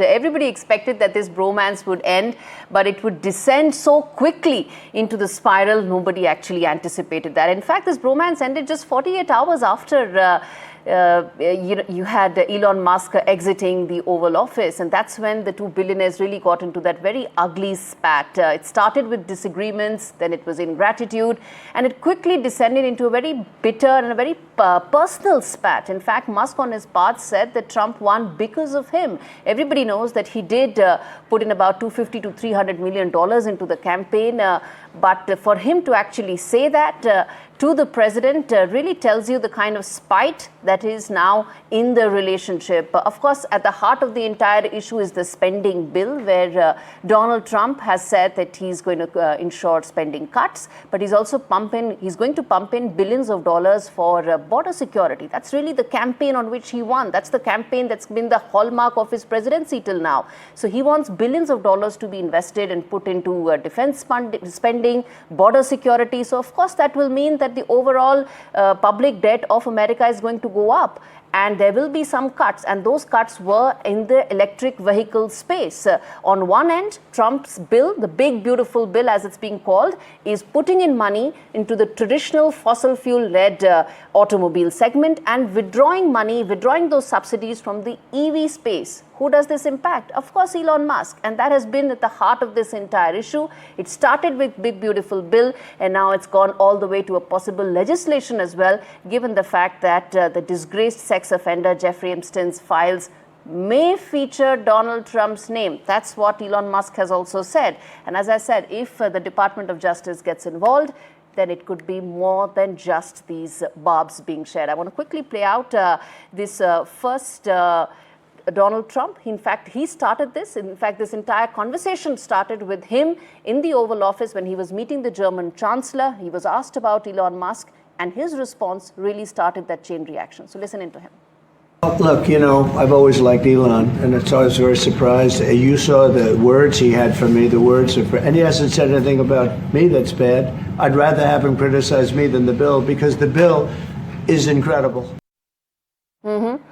Everybody expected that this bromance would end, but it would descend so quickly into the spiral. Nobody actually anticipated that. In fact, this bromance ended just 48 hours after you had Elon Musk exiting the Oval Office, and that's when the two billionaires really got into that very ugly spat. It started with disagreements, then it was ingratitude, and it quickly descended into a very bitter and a very personal spat. In fact, Musk on his part said that Trump won because of him. Everybody knows that he did put in about $250 to $300 million into the campaign, but for him to actually say that to the president really tells you the kind of spite that is now in the relationship. Of course, at the heart of the entire issue is the spending bill, where Donald Trump has said that he's going to ensure spending cuts, but he's also he's going to pump in billions of dollars for border security. That's really the campaign on which he won. That's the campaign that's been the hallmark of his presidency till now. So he wants billions of dollars to be invested and put into defense spending, border security. So of course that will mean that the overall public debt of America is going to go up, and there will be some cuts, and those cuts were in the electric vehicle space. On one end, Trump's bill, the big beautiful bill as it's being called, is putting in money into the traditional fossil fuel-led automobile segment and withdrawing those subsidies from the EV space. Who does this impact? Of course, Elon Musk. And that has been at the heart of this entire issue. It started with big, beautiful bill, and now it's gone all the way to a possible legislation as well, given the fact that the disgraced sex offender Jeffrey Epstein's files may feature Donald Trump's name. That's what Elon Musk has also said. And as I said, if the Department of Justice gets involved, then it could be more than just these barbs being shared. I want to quickly play out this first Donald Trump. In fact, he started this. In fact, this entire conversation started with him in the Oval Office when he was meeting the German Chancellor. He was asked about Elon Musk, and his response really started that chain reaction. So listen into him. Look, you know, I've always liked Elon, and it's always very surprised. You saw the words he had for me, and he hasn't said anything about me that's bad. I'd rather have him criticize me than the bill, because the bill is incredible. Mm-hmm.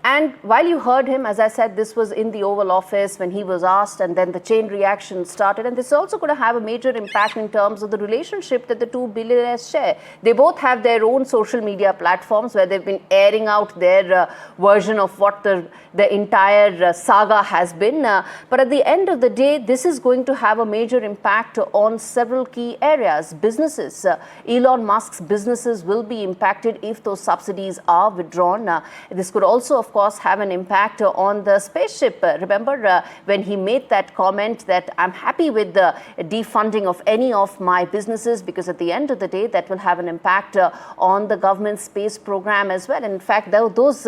And while you heard him, as I said, this was in the Oval Office when he was asked, and then the chain reaction started. And this is also going to have a major impact in terms of the relationship that the two billionaires share. They both have their own social media platforms where they've been airing out their version of what the entire saga has been. But at the end of the day, this is going to have a major impact on several key areas. Businesses, Elon Musk's businesses will be impacted if those subsidies are withdrawn. This could also, of course, have an impact on the spaceship. Remember when he made that comment that I'm happy with the defunding of any of my businesses, because at the end of the day, that will have an impact on the government space program as well. And in fact, those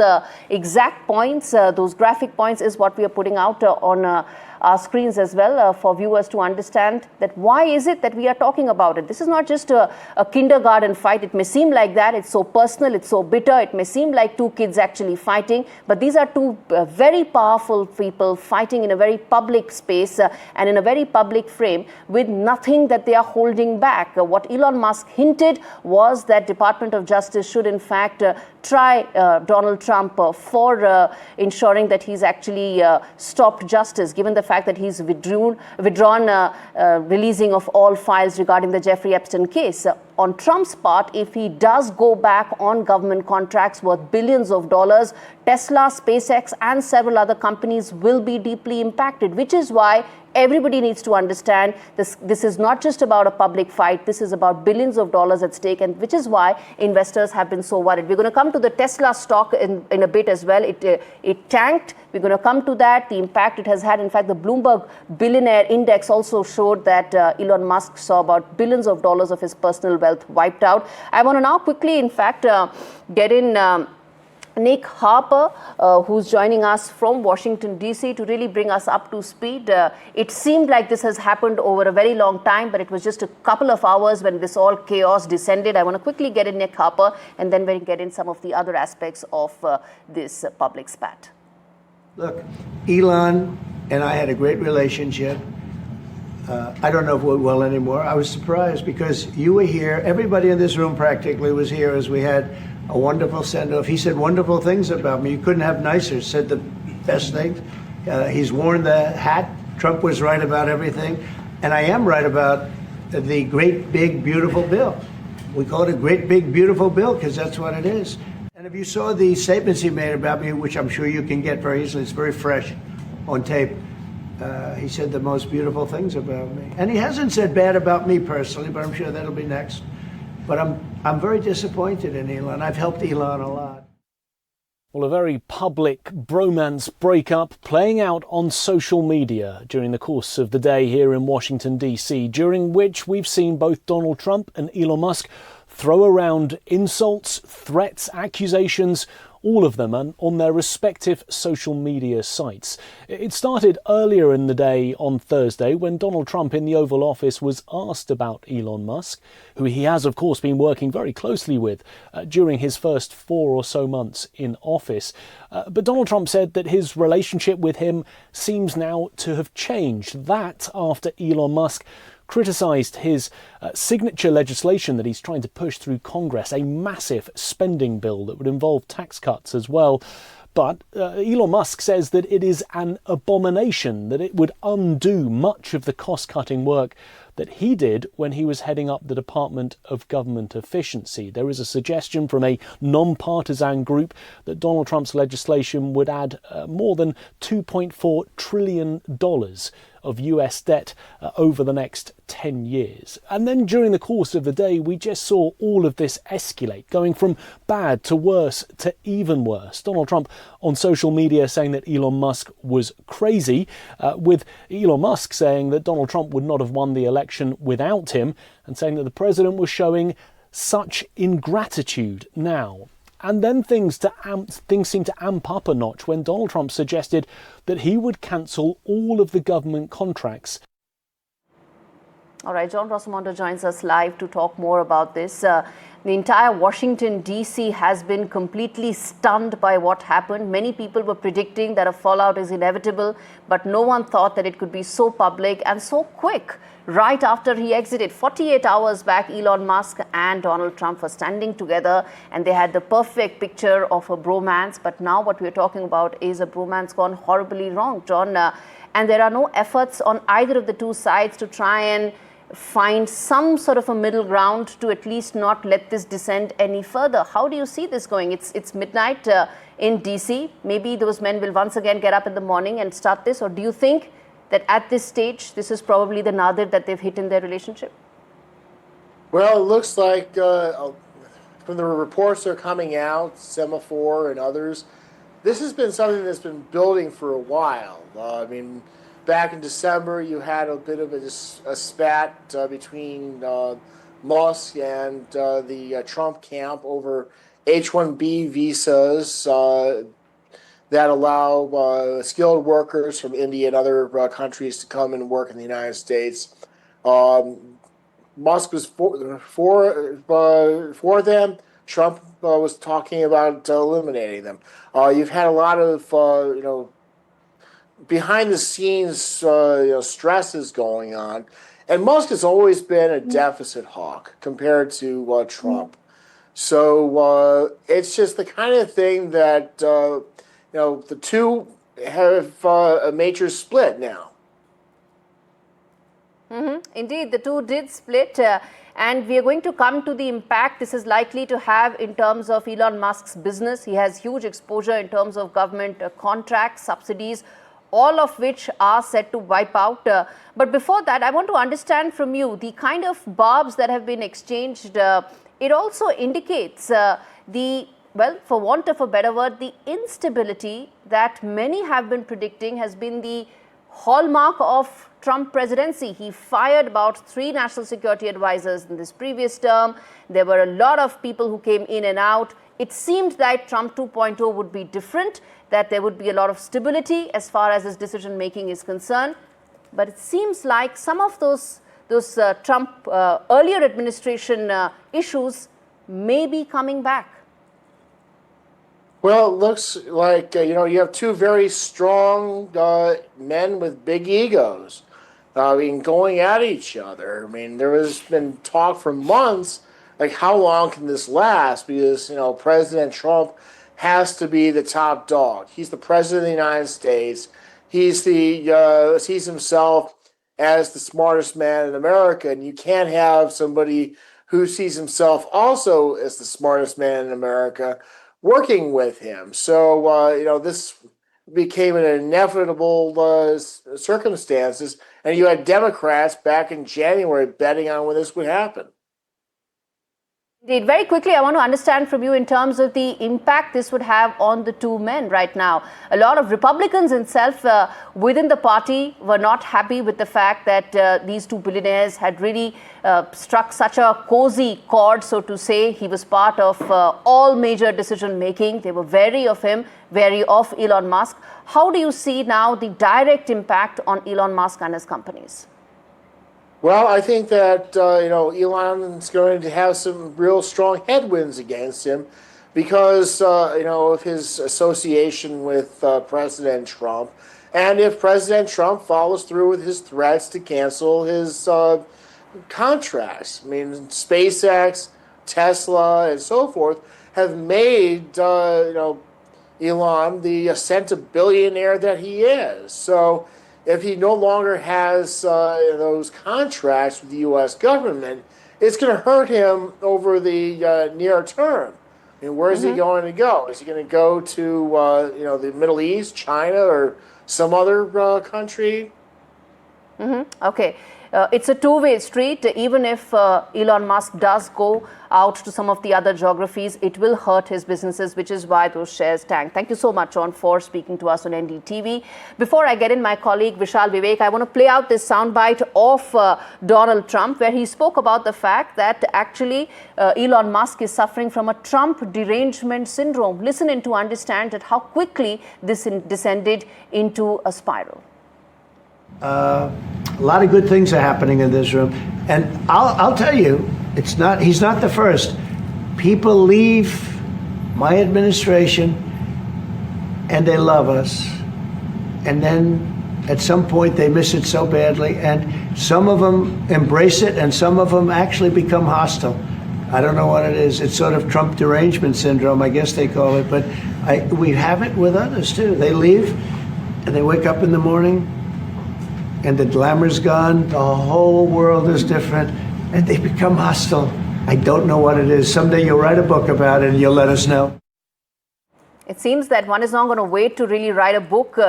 exact points, those graphic points is what we are putting out on our screens as well for viewers to understand that why is it that we are talking about it. This is not just a kindergarten fight. It may seem like that. It's so personal. It's so bitter. It may seem like two kids actually fighting. But these are two very powerful people fighting in a very public space and in a very public frame with nothing that they are holding back. What Elon Musk hinted was that Department of Justice should in fact try Donald Trump for ensuring that he's actually stopped justice, given the fact that he's withdrawn releasing of all files regarding the Jeffrey Epstein case. On Trump's part, if he does go back on government contracts worth billions of dollars, Tesla, SpaceX, and several other companies will be deeply impacted, which is why everybody needs to understand this is not just about a public fight. This is about billions of dollars at stake, and which is why investors have been so worried. We're going to come to the Tesla stock in a bit as well. It tanked. We're going to come to that, the impact it has had. In fact, the Bloomberg Billionaire Index also showed that Elon Musk saw about billions of dollars of his personal wealth wiped out. I want to now quickly, in fact, get in Nick Harper, who's joining us from Washington, D.C. to really bring us up to speed. It seemed like this has happened over a very long time, but it was just a couple of hours when this all chaos descended. I want to quickly get in Nick Harper, and then we'll get in some of the other aspects of this public spat. Look, Elon and I had a great relationship. I don't know if we're well anymore. I was surprised because you were here. Everybody in this room practically was here as we had a wonderful send-off. He said wonderful things about me. You couldn't have nicer. Said the best things. He's worn the hat. Trump was right about everything. And I am right about the great, big, beautiful bill. We call it a great, big, beautiful bill because that's what it is. And if you saw the statements he made about me, which I'm sure you can get very easily, it's very fresh on tape. He said the most beautiful things about me. And he hasn't said bad about me personally, but I'm sure that'll be next. But I'm very disappointed in Elon. I've helped Elon a lot. Well, a very public bromance breakup playing out on social media during the course of the day here in Washington, D.C., during which we've seen both Donald Trump and Elon Musk throw around insults, threats, accusations, all of them on their respective social media sites. It started earlier in the day on Thursday when Donald Trump in the Oval Office was asked about Elon Musk, who he has, of course, been working very closely with during his first 4 or so months in office. But Donald Trump said that his relationship with him seems now to have changed. That after Elon Musk criticised his signature legislation that he's trying to push through Congress, a massive spending bill that would involve tax cuts as well. But Elon Musk says that it is an abomination, that it would undo much of the cost-cutting work that he did when he was heading up the Department of Government Efficiency. There is a suggestion from a non-partisan group that Donald Trump's legislation would add more than $2.4 trillion of US debt over the next 10 years. And then during the course of the day, we just saw all of this escalate, going from bad to worse to even worse. Donald Trump on social media saying that Elon Musk was crazy, with Elon Musk saying that Donald Trump would not have won the election without him, and saying that the president was showing such ingratitude now. And then things seemed to amp up a notch when Donald Trump suggested that he would cancel all of the government contracts. All right, John Rosamondo joins us live to talk more about this. The entire Washington, D.C. has been completely stunned by what happened. Many people were predicting that a fallout is inevitable, but no one thought that it could be so public and so quick. Right after he exited, 48 hours back, Elon Musk and Donald Trump were standing together and they had the perfect picture of a bromance. But now what we're talking about is a bromance gone horribly wrong, John. And there are no efforts on either of the two sides to try and find some sort of a middle ground to at least not let this descend any further. How do you see this going? It's midnight in DC. Maybe those men will once again get up in the morning and start this, or do you think that at this stage this is probably the nadir that they've hit in their relationship? Well, it looks like from the reports that are coming out, Semaphore and others, this has been something that's been building for a while. Back in December, you had a bit of a spat between Musk and the Trump camp over H-1B visas that allow skilled workers from India and other countries to come and work in the United States. Musk was for them. Trump was talking about eliminating them. You've had a lot of behind the scenes stresses going on, and Musk has always been a deficit hawk compared to Trump. So it's just the kind of thing that the two have a major split now. Indeed, the two did split, and we are going to come to the impact this is likely to have in terms of Elon Musk's business. He has huge exposure in terms of government contracts, subsidies, all of which are set to wipe out. But before that, I want to understand from you the kind of barbs that have been exchanged. It also indicates for want of a better word, the instability that many have been predicting has been the hallmark of Trump presidency. He fired about 3 national security advisors in this previous term. There were a lot of people who came in and out. It seemed that Trump 2.0 would be different, that there would be a lot of stability as far as his decision making is concerned. But it seems like some of those Trump earlier administration issues may be coming back. Well, it looks like, you have two very strong men with big egos going at each other. There has been talk for months, like, how long can this last? Because, President Trump has to be the top dog. He's the president of the United States. sees himself as the smartest man in America, and you can't have somebody who sees himself also as the smartest man in America working with him. So this became an inevitable circumstances, and you had Democrats back in January betting on when this would happen. Indeed. Very quickly, I want to understand from you in terms of the impact this would have on the two men right now. A lot of Republicans itself within the party were not happy with the fact that these two billionaires had really struck such a cozy chord, so to say. He was part of all major decision making. They were wary of him, wary of Elon Musk. How do you see now the direct impact on Elon Musk and his companies? Well, I think that Elon's going to have some real strong headwinds against him because of his association with President Trump, and if President Trump follows through with his threats to cancel his contracts. I mean, SpaceX, Tesla, and so forth have made Elon the centibillionaire that he is. So if he no longer has those contracts with the U.S. government, it's going to hurt him over the near term. I mean, where is he going to go? Is he going to go to the Middle East, China, or some other country? Okay. It's a two-way street. Even if Elon Musk does go out to some of the other geographies, it will hurt his businesses, which is why those shares tank. Thank you so much, John, for speaking to us on NDTV. Before I get in my colleague Vishal Vivek, I want to play out this soundbite of Donald Trump, where he spoke about the fact that actually Elon Musk is suffering from a Trump derangement syndrome. Listen in to understand that how quickly this descended into a spiral. A lot of good things are happening in this room, and I'll tell you, he's not the first. People leave my administration and they love us, and then at some point they miss it so badly, and some of them embrace it and some of them actually become hostile. I don't know what it is. It's sort of Trump derangement syndrome, I guess they call it, but we have it with others too. They leave and they wake up in the morning and the glamour's gone, the whole world is different, and they become hostile. I don't know what it is. Someday you'll write a book about it and you'll let us know. It seems that one is not going to wait to really write a book.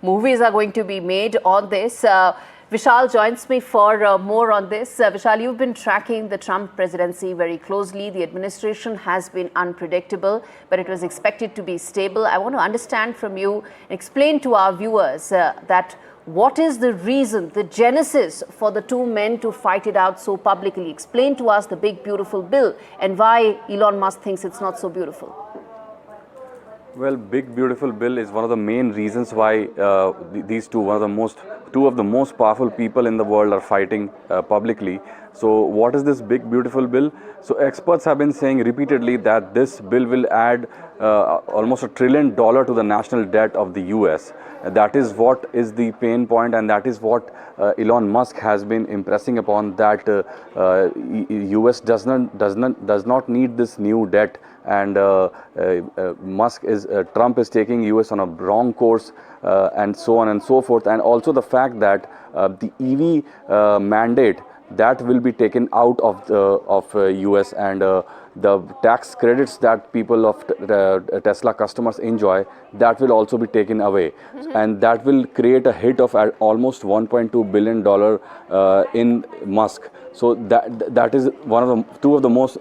Movies are going to be made on this. Vishal joins me for more on this. Vishal, you've been tracking the Trump presidency very closely. The administration has been unpredictable, but it was expected to be stable. I want to understand from you, explain to our viewers that what is the reason, the genesis for the two men to fight it out so publicly? Explain to us the big, beautiful bill and why Elon Musk thinks it's not so beautiful. Well, big, beautiful bill is one of the main reasons why these two of the most powerful people in the world are fighting publicly. So what is this big, beautiful bill? So experts have been saying repeatedly that this bill will add almost $1 trillion to the national debt of the US. That is what is the pain point, and that is what Elon Musk has been impressing upon, that US does not need this new debt, and Trump is taking US on a wrong course, and so on and so forth. And also the fact that the EV mandate that will be taken out of US, and the tax credits that people of Tesla customers enjoy, that will also be taken away, and that will create a hit of almost $1.2 billion in Musk. So that is one of two of the most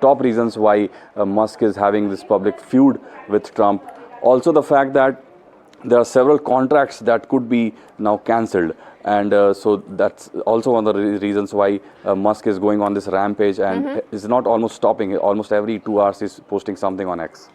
top reasons why Musk is having this public feud with Trump. Also the fact that there are several contracts that could be now cancelled, and so that's also one of the reasons why Musk is going on this rampage and is not almost stopping. Almost every 2 hours he's posting something on X.